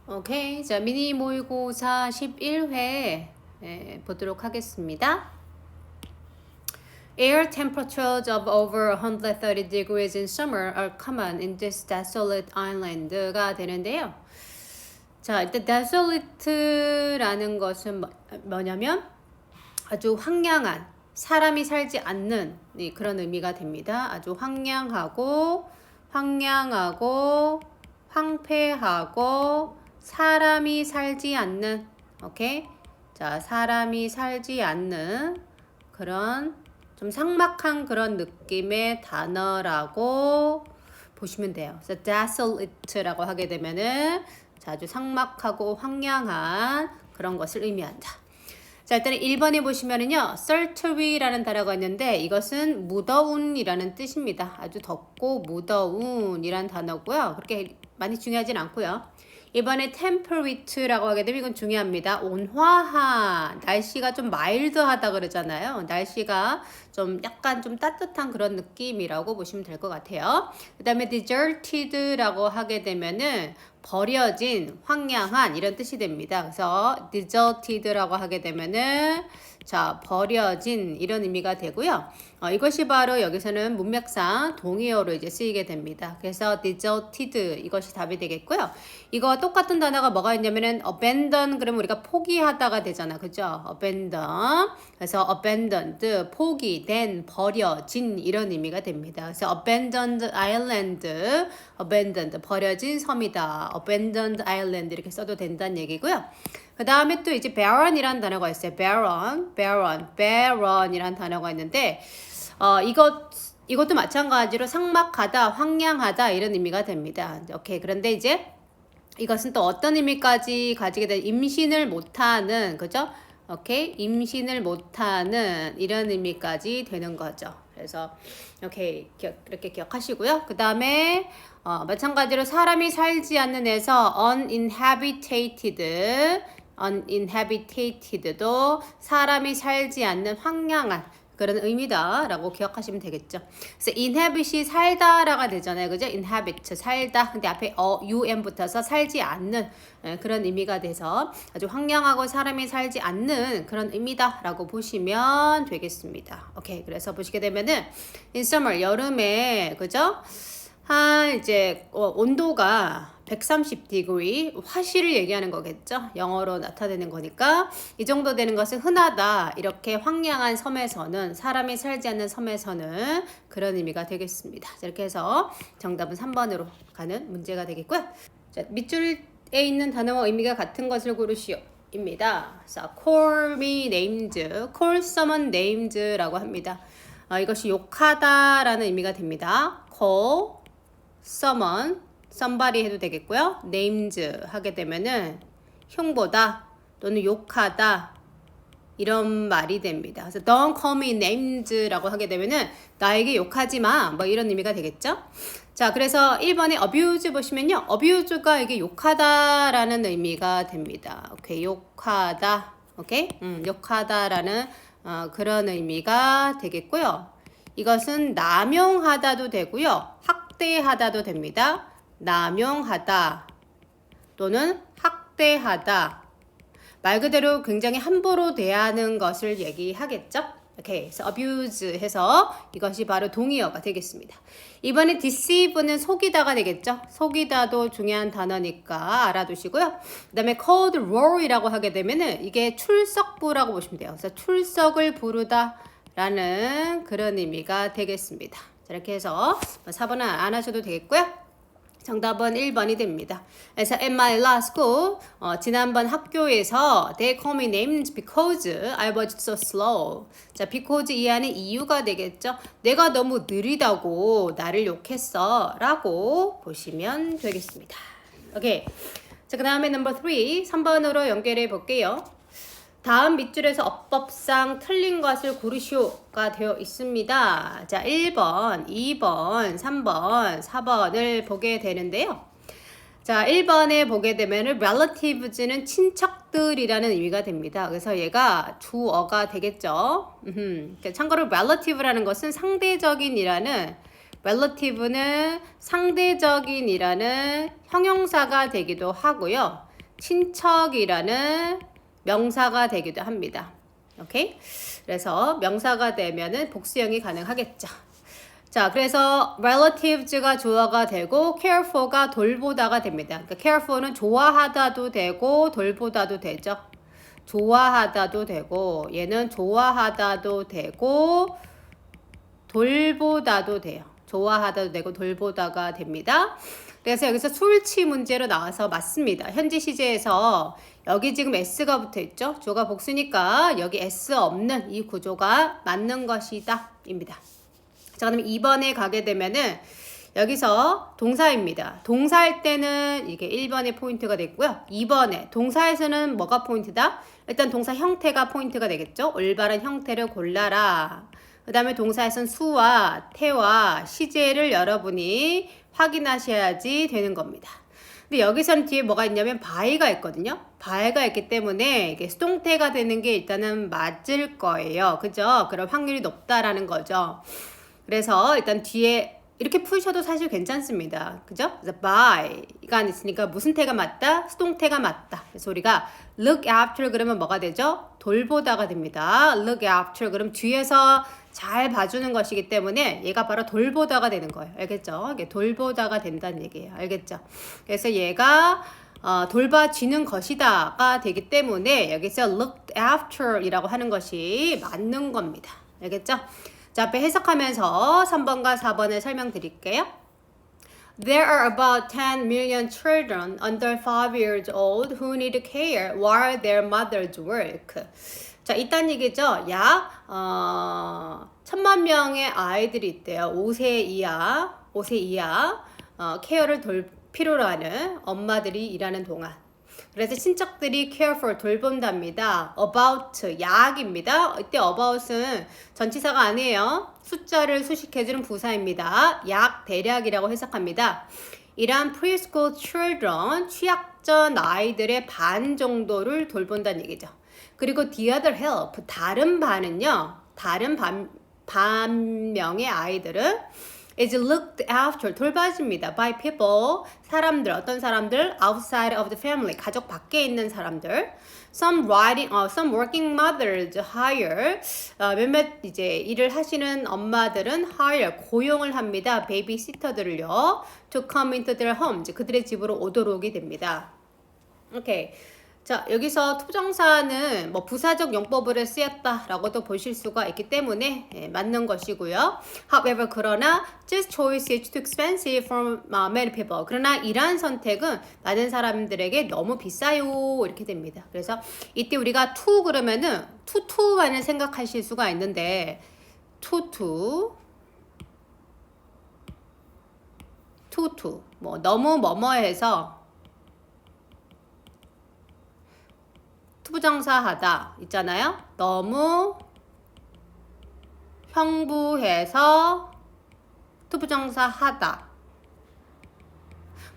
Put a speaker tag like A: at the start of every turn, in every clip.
A: 오케이. 자, 미니 모의고사 11회 보도록 하겠습니다. Air temperatures of over 130 degrees in summer are common in this desolate island가 되는데요. 자, 일단 desolate라는 것은 뭐냐면 아주 황량한, 사람이 살지 않는 그런 의미가 됩니다. 아주 황량하고 황폐하고 사람이 살지 않는, 오케이? 자, 사람이 살지 않는 그런 좀 삭막한 그런 느낌의 단어라고 보시면 돼요. 그래서 desolate라고 하게 되면은 아주 삭막하고 황량한 그런 것을 의미한다. 자, 일단 1번에 보시면은요, sultry라는 단어가 있는데 이것은 무더운이라는 뜻입니다. 아주 덥고 무더운이란 단어고요. 그렇게 많이 중요하진 않고요. 이번에 temperature라고 하게 되면 이건 중요합니다. 온화한, 날씨가 좀 마일드하다 그러잖아요. 날씨가 좀 약간 좀 따뜻한 그런 느낌이라고 보시면 될 것 같아요. 그 다음에 deserted라고 하게 되면은 버려진, 황량한 이런 뜻이 됩니다. 그래서 deserted라고 하게 되면은 자, 버려진 이런 의미가 되고요. 이것이 바로 여기서는 문맥상 동의어로 이제 쓰이게 됩니다. 그래서 deserted 이것이 답이 되겠고요. 이거 똑같은 단어가 뭐가 있냐면은 abandon 그러면 우리가 포기하다가 되잖아. 그죠? abandon. 그래서 abandoned 포기된, 버려진 이런 의미가 됩니다. 그래서 abandoned island, abandoned 버려진 섬이다. abandoned island 이렇게 써도 된다는 얘기고요. 그 다음에 또 이제 barren이라는 단어가 있어요. barren이라는 단어가 있는데 이것도 마찬가지로 삭막하다, 황량하다 이런 의미가 됩니다. 오케이. 그런데 이제 이것은 또 어떤 의미까지 가지게 된 임신을 못하는, 그죠? 오케이. 임신을 못하는 이런 의미까지 되는 거죠. 그래서 오케이. 이렇게 기억하시고요. 그 다음에 마찬가지로 사람이 살지 않는 에서 uninhabited도 사람이 살지 않는 황량한 그런 의미다 라고 기억하시면 되겠죠. 그래서 inhabit이 살다라가 되잖아요. 그죠? inhabit 살다. 근데 앞에 un 붙어서 살지 않는 그런 의미가 돼서 아주 황량하고 사람이 살지 않는 그런 의미다 라고 보시면 되겠습니다. 오케이. 그래서 보시게 되면은 in summer 여름에 그죠? 이제 온도가 130 화씨를 얘기하는 거겠죠. 영어로 나타내는 거니까 이 정도 되는 것은 흔하다. 이렇게 황량한 섬에서는, 사람이 살지 않는 섬에서는 그런 의미가 되겠습니다. 이렇게 해서 정답은 3번으로 가는 문제가 되겠고요. 자, 밑줄에 있는 단어와 의미가 같은 것을 고르시오 입니다. 자, call me names, call someone names라고 합니다. 이것이 욕하다 라는 의미가 됩니다. call someone, somebody 해도 되겠고요. names 하게 되면은 흉보다 또는 욕하다 이런 말이 됩니다. 그래서 don't call me names라고 하게 되면은 나에게 욕하지 마, 뭐 이런 의미가 되겠죠. 자, 그래서 1번에 abuse 보시면요, abuse가 이게 욕하다라는 의미가 됩니다. 오케이, 욕하다, 오케이, 욕하다라는 그런 의미가 되겠고요. 이것은 남용하다도 되고요, 학대하다도 됩니다. 남용하다 또는 학대하다. 말 그대로 굉장히 함부로 대하는 것을 얘기하겠죠. 오케이. 그래서 abuse 해서 이것이 바로 동의어가 되겠습니다. 이번에 deceive는 속이다가 되겠죠. 속이다도 중요한 단어니까 알아두시고요. 그 다음에 called roar이라고 하게 되면은 이게 출석부라고 보시면 돼요. 그래서 출석을 부르다 라는 그런 의미가 되겠습니다. 자, 이렇게 해서 4번은 안 하셔도 되겠고요. 정답은 1번이 됩니다. 그래서 at my last school, 지난번 학교에서 they call me names because I was so slow. 자, because 이 안에 이유가 되겠죠. 내가 너무 느리다고 나를 욕했어 라고 보시면 되겠습니다. 오케이. 자, 그 다음에 넘버 3번으로 연결해 볼게요. 다음 밑줄에서 어법상 틀린 것을 고르시오가 되어 있습니다. 자, 1번, 2번, 3번, 4번을 보게 되는데요. 자, 1번에 보게 되면 relatives는 친척들이라는 의미가 됩니다. 그래서 얘가 주어가 되겠죠. 참고로 relative라는 것은 상대적인이라는, relative는 상대적인이라는 형용사가 되기도 하고요. 친척이라는 명사가 되기도 합니다. 오케이? 그래서 명사가 되면은 복수형이 가능하겠죠. 자, 그래서 relatives가 주어가 되고 care for가 돌보다가 됩니다. 그러니까 care for는 좋아하다도 되고 돌보다도 되죠. 좋아하다도 되고 얘는 좋아하다도 되고 돌보다도 돼요. 좋아하다도 되고 돌보다가 됩니다. 그래서 여기서 술치 문제로 나와서 맞습니다. 현재 시제에서 여기 지금 S가 붙어 있죠. 주어가 복수니까 여기 S 없는 이 구조가 맞는 것이다 입니다. 자, 그럼 2번에 가게 되면은 여기서 동사입니다. 동사할 때는 이게 1번의 포인트가 됐고요. 2번에 동사에서는 뭐가 포인트다? 일단 동사 형태가 포인트가 되겠죠. 올바른 형태를 골라라. 그 다음에 동사에서는 수와 태와 시제를 여러분이 확인하셔야지 되는 겁니다. 근데 여기서는 뒤에 뭐가 있냐면 by가 있거든요. by가 있기 때문에 이게 수동태가 되는 게 일단은 맞을 거예요. 그죠? 그럴 확률이 높다라는 거죠. 그래서 일단 뒤에 이렇게 푸셔도 사실 괜찮습니다. 그죠? 그래서 by가 있으니까 무슨 태가 맞다? 수동태가 맞다. 그래서 우리가 look after 그러면 뭐가 되죠? 돌보다가 됩니다. look after 그럼 뒤에서 잘 봐주는 것이기 때문에 얘가 바로 돌보다가 되는 거예요. 알겠죠? 이게 돌보다가 된다는 얘기예요. 알겠죠? 그래서 얘가 돌봐주는 것이다가 되기 때문에 여기서 looked after 이라고 하는 것이 맞는 겁니다. 알겠죠? 자, 앞에 해석하면서 3번과 4번을 설명드릴게요. There are about 10 million children under 5 years old who need care while their mothers work. 자, 이딴 얘기죠. 약 1000만 명의 아이들이 있대요. 5세 이하 케어를 필요로 하는 엄마들이 일하는 동안. 그래서 친척들이 care for 돌본답니다. about 약입니다. 이때 about은 전치사가 아니에요. 숫자를 수식해주는 부사입니다. 약 대략이라고 해석합니다. 이란 preschool children 취약전 아이들의 반 정도를 돌본다는 얘기죠. 그리고 the other half 다른 반은요. 다른 반명의 아이들은 is looked after 돌봐줍니다 by people 사람들 어떤 사람들 outside of the family 가족 밖에 있는 사람들 some working mothers hire 몇몇 이제 일을 하시는 엄마들은 hire 고용을 합니다 베이비시터들을요 to come into their homes 그들의 집으로 오도록이 됩니다. 오케이. 자, 여기서 투정사는 뭐 부사적 용법으로 쓰였다라고도 보실 수가 있기 때문에 맞는 것이고요. However, 그러나 this choice is too expensive for many people. 그러나 이러한 선택은 많은 사람들에게 너무 비싸요 이렇게 됩니다. 그래서 이때 우리가 to 그러면은 to만을 생각하실 수가 있는데 to 뭐 너무 뭐뭐해서 투부정사하다 있잖아요. 너무 형부해서 투부정사하다.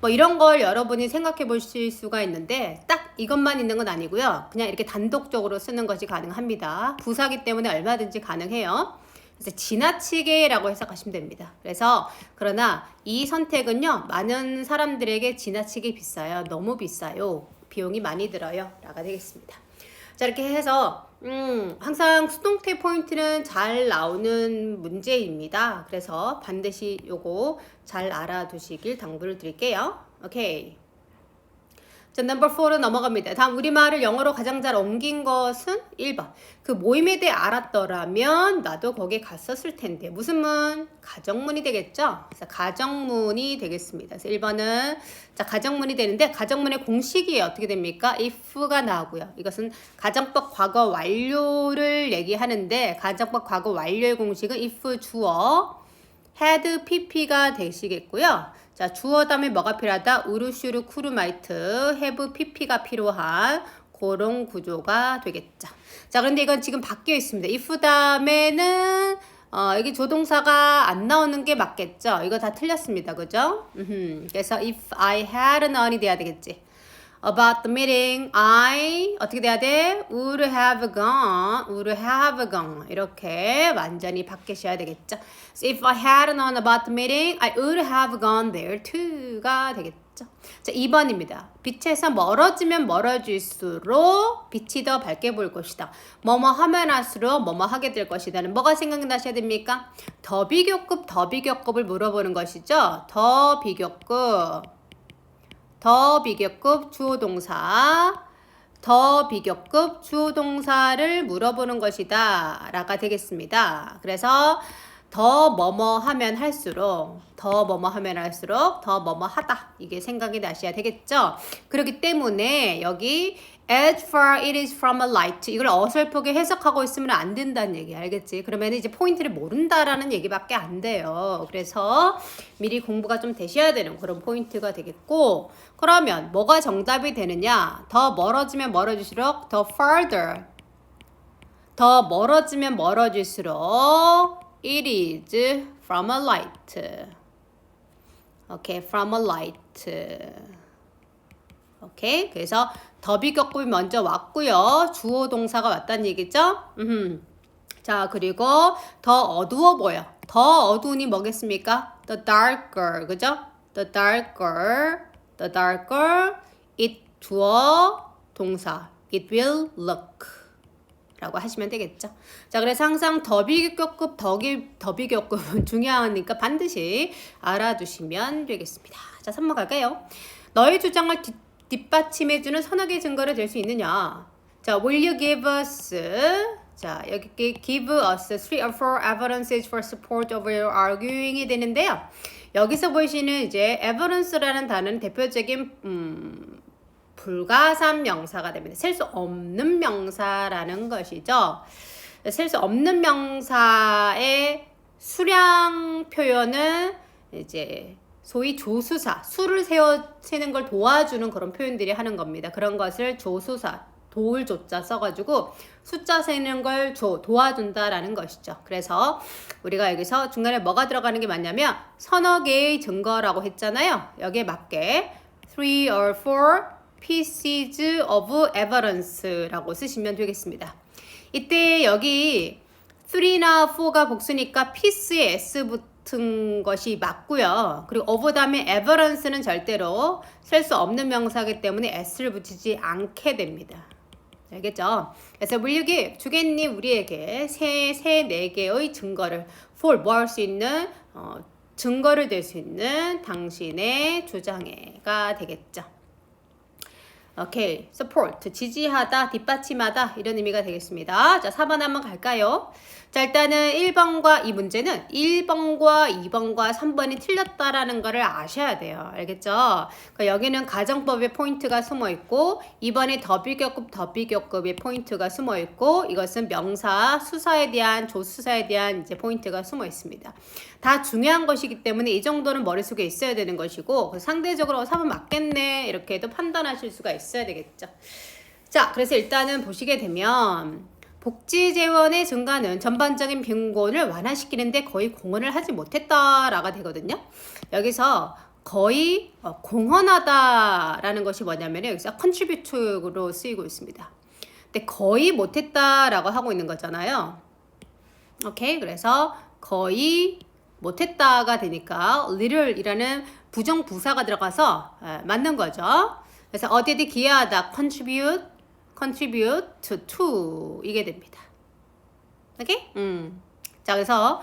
A: 뭐 이런 걸 여러분이 생각해 보실 수가 있는데 딱 이것만 있는 건 아니고요. 그냥 이렇게 단독적으로 쓰는 것이 가능합니다. 부사기 때문에 얼마든지 가능해요. 그래서 지나치게라고 해석하시면 됩니다. 그래서 그러나 이 선택은요. 많은 사람들에게 지나치게 비싸요. 너무 비싸요. 비용이 많이 들어요. 라가 되겠습니다. 자, 이렇게 해서 항상 수동태 포인트는 잘 나오는 문제입니다. 그래서 반드시 요거 잘 알아두시길 당부를 드릴게요. 오케이. 자, 넘버 4로 넘어갑니다. 다음 우리말을 영어로 가장 잘 옮긴 것은 1번. 그 모임에 대해 알았더라면 나도 거기에 갔었을 텐데. 무슨 문? 가정문이 되겠죠? 그래서 가정문이 되겠습니다. 그래서 1번은 자, 가정문이 되는데 가정문의 공식이 어떻게 됩니까? if가 나오고요. 이것은 가정법 과거 완료를 얘기하는데 가정법 과거 완료의 공식은 if 주어 had pp가 되시겠고요. 자, 주어 다음에 뭐가 필요하다? 우르슈르 쿠르마이트 have pp가 필요한 그런 구조가 되겠죠. 자, 그런데 이건 지금 바뀌어 있습니다. if 다음에는 여기 조동사가 안 나오는 게 맞겠죠? 이거 다 틀렸습니다. 그죠? 그래서 if I had known이 돼야 되겠지. About the meeting, I 어떻게 돼야 돼? would have gone 이렇게 완전히 바뀌셔야 되겠죠. So if I had known about the meeting, I would have gone there too 포인트가 되겠죠. 자, 2번입니다. 빛에서 멀어지면 멀어질수록 빛이 더 밝게 보일 것이다. 뭐뭐 하면 할수록 뭐뭐 하게 될 것이다는 뭐가 생각나셔야 됩니까? 더 비교급을 물어보는 것이죠. 더 비교급 주어 동사 더 비교급 주어 동사를 물어보는 것이다 라가 되겠습니다. 그래서 더 뭐뭐 하면 할수록 더 뭐뭐 하다 이게 생각이 나셔야 되겠죠. 그렇기 때문에 여기 as far it is from a light 이걸 어설프게 해석하고 있으면 안 된다는 얘기 알겠지? 그러면 이제 포인트를 모른다라는 얘기밖에 안 돼요. 그래서 미리 공부가 좀 되셔야 되는 그런 포인트가 되겠고 그러면 뭐가 정답이 되느냐? 더 멀어지면 멀어질수록 더 farther 더 멀어지면 멀어질수록 it is from a light. 오케이, from a light. 오케이, 그래서 더 비교급이 먼저 왔고요. 주어 동사가 왔다는 얘기죠. 자, 그리고 더 어두워 보여. 더 어두우니 뭐겠습니까? The darker, 그죠? The darker it 주어 동사 it will look. 라고 하시면 되겠죠. 자, 그래서 항상 더 비교급은 중요하니까 반드시 알아두시면 되겠습니다. 자, 3번 갈까요? 너의 주장을 뒷받침해주는 서너 개의 증거를 댈 수 있느냐? 자, will you give us? 자, 여기 give us 3 or 4 evidences for support of your arguing이 되는데요. 여기서 보시는 이제 evidence라는 단어는 대표적인 불가산 명사가 됩니다. 셀 수 없는 명사라는 것이죠. 셀 수 없는 명사의 수량 표현은 이제 소위 조수사, 수를 세는 걸 도와주는 그런 표현들이 하는 겁니다. 그런 것을 조수사, 도울 조자 써가지고 숫자 세는 걸 도와준다라는 것이죠. 그래서 우리가 여기서 중간에 뭐가 들어가는 게 맞냐면 서너 개의 증거라고 했잖아요. 여기에 맞게 3 or 4 pieces of evidence라고 쓰시면 되겠습니다. 이때 여기 3나 4가 복수니까 piece에 s 붙은 것이 맞고요. 그리고 of 다음에 evidence는 절대로 셀 수 없는 명사이기 때문에 s를 붙이지 않게 됩니다. 알겠죠? 그래서 will you give? 주겠니? 우리에게 네 개의 증거를 for 뭐 할 수 있는 증거를 댈 수 있는 당신의 주장에가 되겠죠. 오케이, support, 지지하다, 뒷받침하다 이런 의미가 되겠습니다. 자, 4번 한번 갈까요? 자, 일단은 1번과 이 문제는 1번과 2번과 3번이 틀렸다라는 거를 아셔야 돼요. 알겠죠? 그러니까 여기는 가정법의 포인트가 숨어 있고 2번에 더 비교급의 포인트가 숨어 있고 이것은 명사, 수사에 대한 조수사에 대한 이제 포인트가 숨어 있습니다. 다 중요한 것이기 때문에 이 정도는 머릿속에 있어야 되는 것이고 상대적으로 4번 맞겠네 이렇게도 판단하실 수가 있어야 되겠죠. 자, 그래서 일단은 보시게 되면 복지 재원의 증가는 전반적인 빈곤을 완화시키는데 거의 공헌을 하지 못했다라가 되거든요. 여기서 거의 공헌하다라는 것이 뭐냐면 여기서 contribute로 쓰이고 있습니다. 근데 거의 못했다라고 하고 있는 거잖아요. 오케이, 그래서 거의 못했다가 되니까 little이라는 부정부사가 들어가서 맞는 거죠. 그래서 어디에 기여하다 contribute to 이게 됩니다. 오케이? 자, 그래서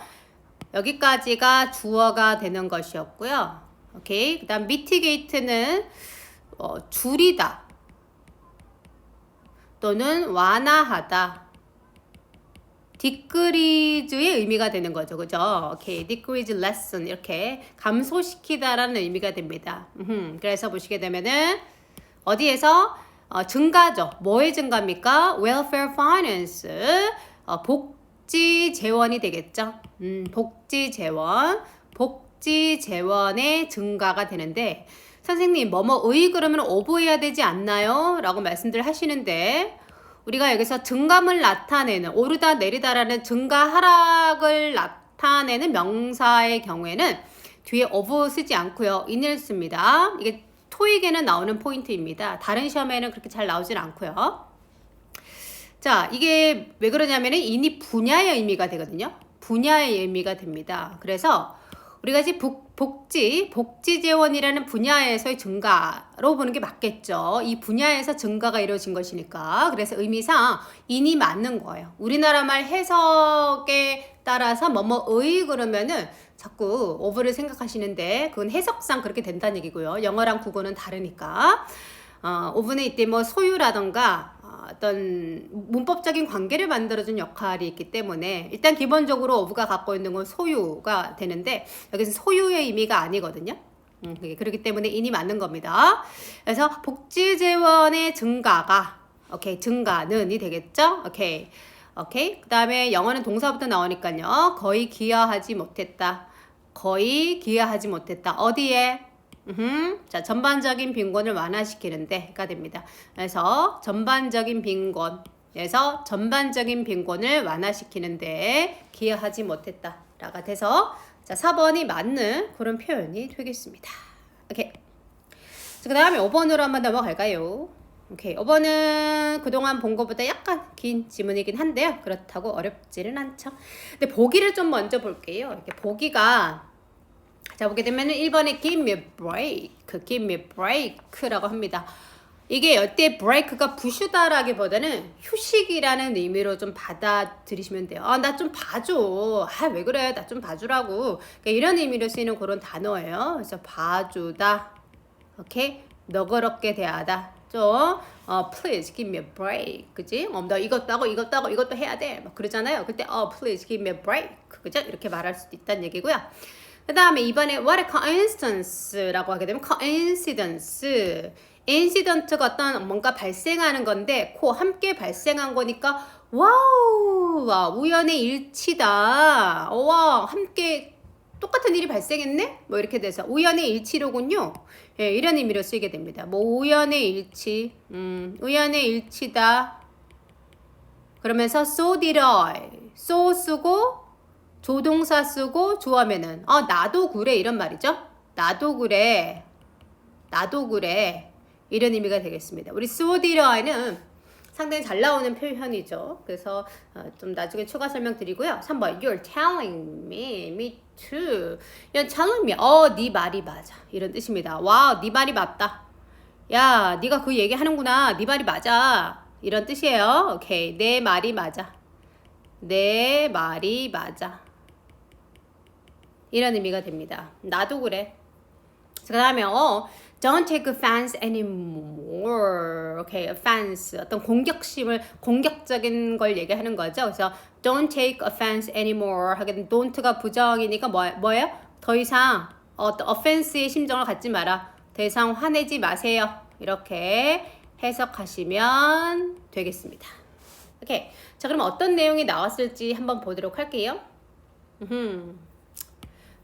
A: 여기까지가 주어가 되는 것이었고요. 오케이. 그다음 mitigate는 줄이다 또는 완화하다. decrease의 의미가 되는 거죠. 그죠? 오케이. decrease, lessen 이렇게 감소시키다라는 의미가 됩니다. 그래서 보시게 되면은 어디에서 증가죠. 뭐의 증가입니까? welfare finance, 복지 재원이 되겠죠. 복지 재원의 증가가 되는데 선생님 뭐뭐의 그러면 오버해야 되지 않나요? 라고 말씀들 하시는데 우리가 여기서 증감을 나타내는 오르다 내리다라는 증가 하락을 나타내는 명사의 경우에는 뒤에 over 쓰지 않고요. in을 씁니다. 이게 토익에는 나오는 포인트입니다. 다른 시험에는 그렇게 잘 나오진 않고요. 자, 이게 왜 그러냐면은 인이 분야의 의미가 되거든요. 분야의 의미가 됩니다. 그래서 우리가 이제 복지 재원이라는 분야에서의 증가로 보는 게 맞겠죠. 이 분야에서 증가가 이루어진 것이니까. 그래서 의미상 인이 맞는 거예요. 우리나라 말 해석에 따라서 뭐뭐의 그러면은 자꾸 오브를 생각하시는데 그건 해석상 그렇게 된다는 얘기고요. 영어랑 국어는 다르니까. 오브는 이때 뭐 소유라던가 어떤 문법적인 관계를 만들어준 역할이 있기 때문에 일단 기본적으로 오브가 갖고 있는 건 소유가 되는데 여기서 소유의 의미가 아니거든요. 그렇기 때문에 인이 맞는 겁니다. 그래서 복지 재원의 증가가 오케이 증가는이 되겠죠. 오케이. 그 다음에 영어는 동사부터 나오니까요. 거의 기여하지 못했다. 거의 기여하지 못했다. 어디에? 자, 전반적인 빈곤을 완화시키는데가 됩니다. 그래서 전반적인 빈곤을 완화시키는데 기여하지 못했다라가 돼서 자, 4번이 맞는 그런 표현이 되겠습니다. 오케이. 그 다음에 5번으로 한번 넘어갈까요? 오케이. 5번은 그동안 본 것보다 약간 긴 지문이긴 한데요. 그렇다고 어렵지는 않죠. 근데 보기를 좀 먼저 볼게요. 이렇게 보기가 자, 보게 되면은 1번에 give me a break라고 합니다. 이게 여태 break가 부슈다라기보다는 휴식이라는 의미로 좀 받아들이시면 돼요. 나 좀 봐줘. 왜 그래? 나 좀 봐주라고. 그러니까 이런 의미로 쓰이는 그런 단어예요. 그래서 봐주다. 오케이? 너그럽게 대하다. 좀 please give me a break. 그지? 너 이것도 해야 돼. 막 그러잖아요. 그때 please give me a break. 그죠? 이렇게 말할 수도 있다는 얘기고요. 그 다음에 이번에 what a coincidence라고 하게 되면 coincidence incident가 어떤 뭔가 발생하는 건데 함께 발생한 거니까 와우 우연의 일치다. 와 함께 똑같은 일이 발생했네? 뭐 이렇게 돼서 우연의 일치로군요. 예, 이런 의미로 쓰이게 됩니다. 뭐 우연의 일치 우연의 일치다. 그러면서 so did I so 쓰고 조동사 쓰고 조하면은 나도 그래 이런 말이죠. 나도 그래 이런 의미가 되겠습니다. 우리 so did I는 상당히 잘 나오는 표현이죠. 그래서 좀 나중에 추가 설명드리고요. 3번 You're telling me too. You're telling me 네 말이 맞아 이런 뜻입니다. 와, 네 말이 맞다. 야, 네가 그 얘기 하는구나. 네 말이 맞아 이런 뜻이에요. 오케이, 내 말이 맞아. 내 말이 맞아. 이런 의미가 됩니다. 나도 그래. 그 다음에 don't take offense anymore. 오케이, offense 어떤 공격적인 걸 얘기하는 거죠. 그래서 don't take offense anymore 하게 되면 don't가 부정이니까 뭐예요? 더 이상 어떤 offense의 심정을 갖지 마라. 더 이상 화내지 마세요. 이렇게 해석하시면 되겠습니다. 오케이. 자, 그럼 어떤 내용이 나왔을지 한번 보도록 할게요.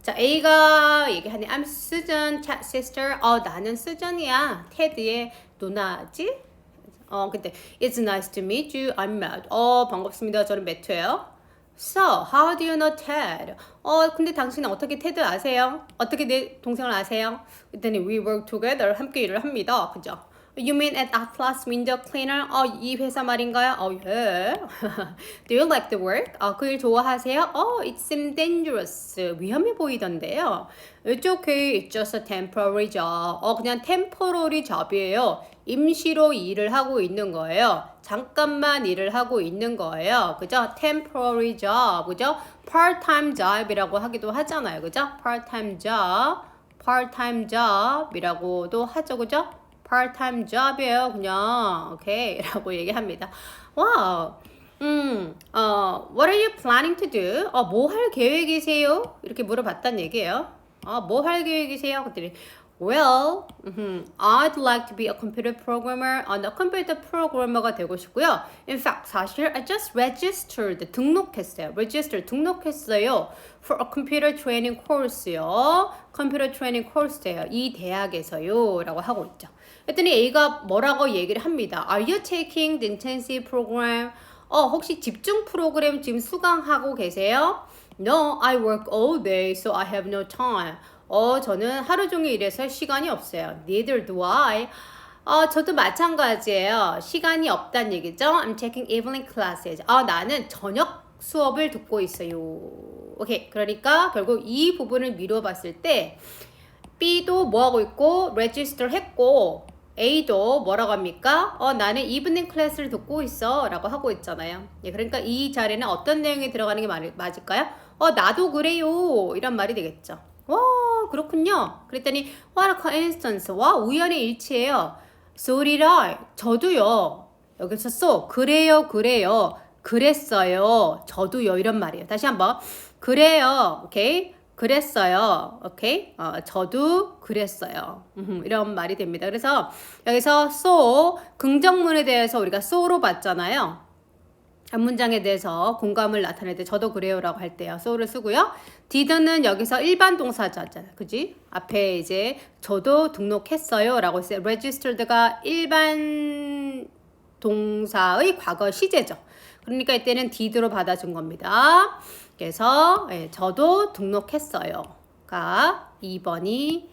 A: 자, A가 얘기하네. I'm Susan, chat sister. 나는 수전이야. 테드의 누나지? 근데 It's nice to meet you. I'm Matt. 반갑습니다. 저는 매트예요. So, how do you know Ted? 근데 당신은 어떻게 테드 아세요? 어떻게 내 동생을 아세요? 그랬더니 we work together. 함께 일을 합니다. 그죠? You mean at Atlas Window Cleaner? 이 회사 말인가요? yeah. Do you like the work? 그 일 좋아하세요? It seems dangerous. 위험해 보이던데요. It's okay. It's just a temporary job. 그냥 temporary job이에요. 임시로 일을 하고 있는 거예요. 잠깐만 일을 하고 있는 거예요. 그죠? temporary job. 그죠? part-time job이라고 하기도 하잖아요. 그죠? part-time job이라고도 하죠. 그죠? part-time job이에요. 그냥 오케이 라고 얘기합니다. 와우. What are you planning to do? 뭐 할 계획이세요? 이렇게 물어봤단 얘기예요. 뭐 할 계획이세요? 그랬더니 Well, I'd like to be a computer programmer. 나 컴퓨터 프로그래머가 되고 싶고요. In fact, 사실 I just registered. 등록했어요. For a computer training course요. 컴퓨터 트레이닝 코र्스예요. 이 대학에서요. 라고 하고 있죠. 그랬더니 A가 뭐라고 얘기를 합니다. Are you taking the intensive program? 혹시 집중 프로그램 지금 수강하고 계세요? No, I work all day, so I have no time. 저는 하루 종일 일해서 시간이 없어요. Neither do I. 저도 마찬가지예요. 시간이 없다는 얘기죠. I'm taking evening classes. 나는 저녁 수업을 듣고 있어요. 오케이. 그러니까 결국 이 부분을 미루어 봤을 때 B도 뭐 하고 있고 register 했고 A도 뭐라고 합니까? 나는 evening 클래스를 듣고 있어 라고 하고 있잖아요. 예, 그러니까 이 자리에는 어떤 내용이 들어가는 게 맞을까요? 나도 그래요 이런 말이 되겠죠. 와 그렇군요. 그랬더니 what a coincidence. 와 우연의 일치예요. So did I. 저도요. 여기서 so 그래요 그랬어요 저도요 이런 말이에요. 다시 한번 그래요. 오케이 그랬어요. 오케이 저도 그랬어요. 이런 말이 됩니다. 그래서 여기서 so 긍정문에 대해서 우리가 so로 봤잖아요. 한 문장에 대해서 공감을 나타낼 때 저도 그래요라고 할 때요. so를 쓰고요. did는 여기서 일반 동사잖아요. 그지? 앞에 이제 저도 등록했어요라고 했어요. registered가 일반 동사의 과거 시제죠. 그러니까 이때는 did로 받아준 겁니다. 그래서 저도 등록했어요가 2번이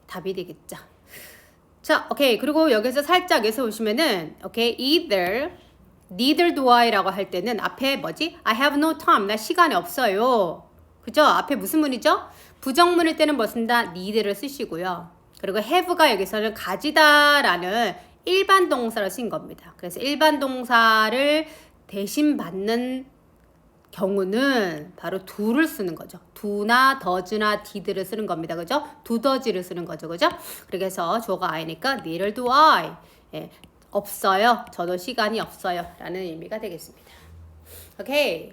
A: 답이 되겠죠. 자, 오케이. 그리고 여기서 살짝 여기서 보시면은 오케이. neither do I라고 할 때는 앞에 뭐지? I have no time. 나 시간이 없어요. 그죠? 앞에 무슨 문이죠? 부정문일 때는 뭐 쓴다? need를 쓰시고요. 그리고 have가 여기서는 가지다라는 일반 동사를 쓴 겁니다. 그래서 일반 동사를 대신 받는 경우는 바로 do를 쓰는 거죠. do나 does나 did를 쓰는 겁니다. 그죠? do does를 쓰는 거죠. 그죠? 그래서 주어가 I니까 neither do I. 예, 없어요. 저도 시간이 없어요. 라는 의미가 되겠습니다. 오케이.